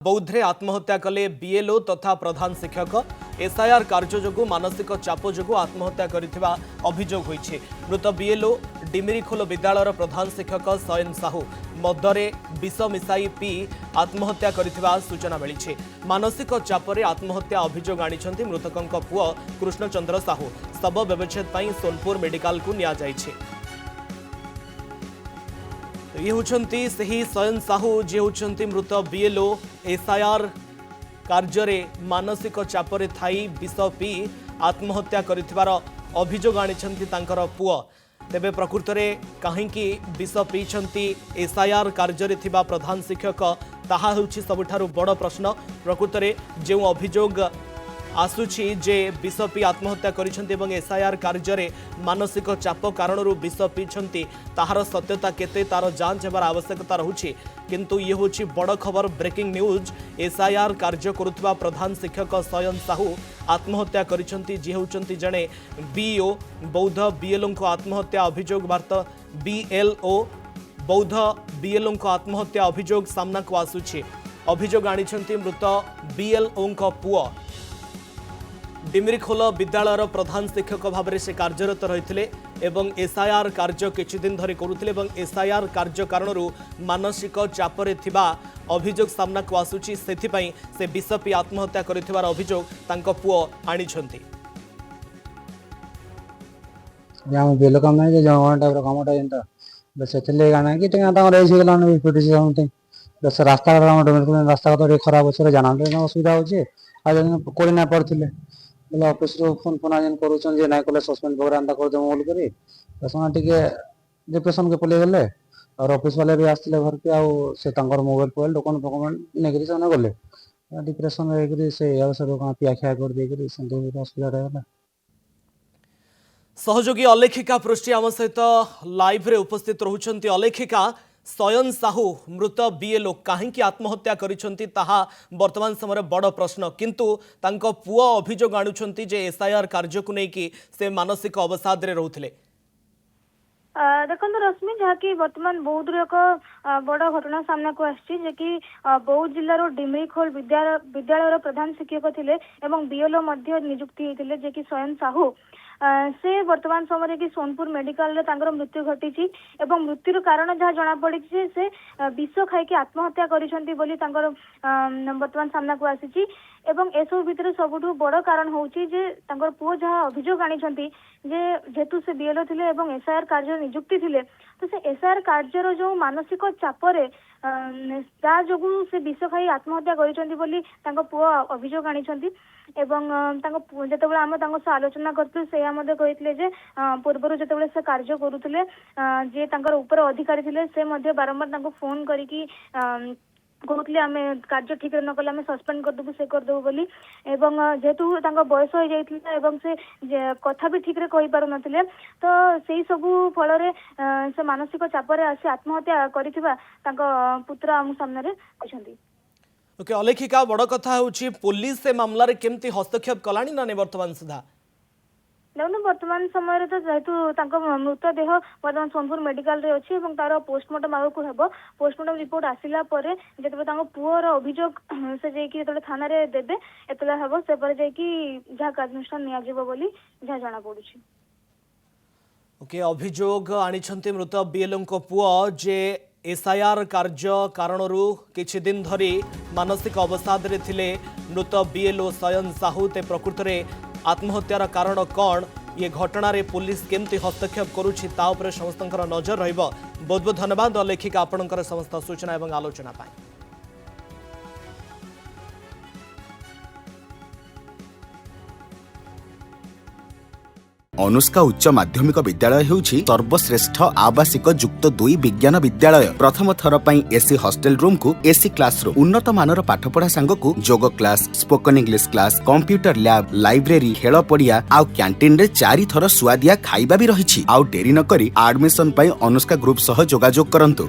बौद्धे आत्महत्या कले बीएलओ तथा प्रधान शिक्षक एसआईआर कार्य जो मानसिक चाप जो आत्महत्या करिथिबा अभियोग होइछे। मृत बीएलओ डिमिरीखोल विद्यालयर प्रधान शिक्षक सयन साहू मदरे विष मिसाई पी आत्महत्या करिथिबा सूचना मिली। मानसिक चापरे आत्महत्या अभियोग आनिछंती मृतकंक पुओ कृष्णचंद्र साहू। शव व्यवच्छेद पई सोनपुर मेडिकल को निया जाइछे। ये होचंती सही सयन साहू जे होचंती मृत बीएलओ एसआईआर कार्य मानसिक चापरे थाई विष पी आत्महत्या करिथिबार अभियोग आनिछंती तांकर पुओ। तेबे प्रकृत में कहीं विष पीछंती एसआईआर कार्य थिबा प्रधान शिक्षक ताहा होछि सबुठारु बड़ प्रश्न। प्रकृत में जो अभियोग आसुछि जे विष पी आत्महत्या करिसेंती एवं एसआईआर कार्य मानसिक चाप कारण विष पीछंती ताहार सत्यता केते तार जांच हेबार आवश्यकता रहुछि। किंतु ये होछि बड़ खबर, ब्रेकिंग न्यूज। एसआईआर कार्य करुवा प्रधान शिक्षक सयन साहू आत्महत्या करिसेंती जे होचंती जणे बीओ बौद्ध बीएलओ को आत्महत्या अभियोग वार्ता बीएलओ बौद्ध बीएलओ को आत्महत्या अभियोग सामना को आसुछि। अभियोग आनिछंती मृत बीएलओ को पुओ डिमिरीखोल विद्यालयर प्रधान शिक्षक भाव में से कार्यरत रही एवं एसआईआर कार्य किछि दिन धरी करुथिले एवं एसआईआर कार्य कारण मानसिक चापरे थिबा अभियोग सामना को आसुछि। सेथिपई से विष पी आत्महत्या करिथिबार अभियोग तांको पुओ आनिछंती। हम बेलो काम नहीं जवन टाइप रो कामटा जेंता बस चले गाना कि टेंगा ता रेस गेला न पिटिस समथिंग बस रास्ता रास्ता तो खराब अछि जाना असुविधा होछि। आज कोड़ी ना पड़थिले बोले ऑफिस रो फोन फोन आजन करूछन जे नाय कोले सस्पेंड प्रोग्राम ता कर दम बोल करी बसना टिके डिप्रेशन के पले गेले और ऑफिस वाले भी आस्तिले घर के आ से तांकर मोबाइल पोल डॉक्यूमेंट डॉक्यूमेंट नेगरी सना गले डिप्रेशन रे गरी से यार से रोका पिया खा कर दे गरी संदे असुविधा रहला। सहयोगी अलेखिका पृष्ठी आम सहित लाइव रे उपस्थित रहउछंती। अलेखिका, सयन साहू मृत बीएलओ कहीं आत्महत्या करिसेंती ताहा वर्तमान समय बड़ प्रश्न। किंतु तांको पुओ अभियोग आनुछंती जे एसआईआर कार्य को लेकिन से मानसिक अवसाद रे रहउथिले। देखो रश्मि जहाँकि बर्तमान बौद्ध एक बड़ घटना सामना को आसी कि बौद्ध जिलार डिमिरीखोल विद्यालयर प्रधान शिक्षक थिले एवं बीएलओ मध्य नियुक्ति होते जे कि सयन साहू से वर्तमान समय कि सोनपुर मेडिकल रे तांकर मृत्यु घटी एवं मृत्युर कारण जहाँ जना पड़ी से विष खाई आत्महत्या करिसेंती बोली तांकर वर्तमान सामना को आसी एवं एसबू भितर सबुठु बड़ कारण होउची जे तांकर पुओ जहाँ अभियोग आनिछंती जे जेतु से बीएलओ थिले एवं एसआईआर कार्य नियुक्ति थिले तो से एसआईआर कार्यर जो मानसिक चापरे ता जोगु से विष खाई आत्महत्या करिसेंती बोली तांको पुओ अभियोग आनिछंती एवं जेतेबेले आम तांको आलोचना करथि से कहितले जे पूर्वर जेतेबेले से कार्य करुथिले जे तांकर ऊपर अधिकारी थिले से मध्य बारंबार तांको फोन करिकी कहते आम कार्य ठीक न कले आम सस्पेंड करदेबू से करदेबू बोली एवं जेहेतु तांको बयस हो जाइथिला एवं से कथा भी ठीक रे कहि पारु नथिले तो सेही सबु फल रे से मानसिक चापरे आसी आत्महत्या करिथिबा तांको पुत्र आम सामने रे अछंती। ओके अलेखिका, बड़ कथा होछि पुलिस से मामला रे केमती हस्तक्षेप कलानी ना वर्तमान सुधा देखो वर्तमान समय तो जेहेतु मृतदेह वर्तमान सोनपुर मेडिकल रे अछि एवं तार पोस्टमार्टम आगु हेबो। पोस्टमार्टम रिपोर्ट आसिला परे जेतबे तांको पुओर अभियोग से जेकी जेतबे थाना रे देबे एतला हेबो से पर जेकी जहा कार्यानुष्ठान निया जेबो बोली जहा जाना पडुछि। ओके, अभियोग आनिछंती मृत बीएलओ को पुओ जे एसआईआर कार्य कारण किछि दिन धरी मानसिक अवसाद रे थिले मृत बीएलओ सयन साहू। ते प्रकृत रे आत्महत्यार कारण कौन, ये घटना रे पुलिस केमती हस्तक्षेप करुछि ता उपरे समस्तंकर नजर रहिबो। बहुत बहुत धन्यवाद अलेखिका आपनकर समस्त सूचना एवं आलोचना पाई। अनुष्का उच्च माध्यमिक विद्यालय हेउछि सर्वश्रेष्ठ आवासिक युक्त 2 विज्ञान विद्यालय। प्रथम थर पई एसी हॉस्टल रूम को एसी क्लासरूम, उन्नत मानर पाठपढ़ा सांग को जोग class, spoken English class, computer lab, library, खेल पड़िया आउ कैंटीन रे 4 थर सुआदिया खाइबा भी रहिछि। आउ डेरी न करी एडमिशन पई अनुष्का ग्रुप सह जोगाजोग करंतु।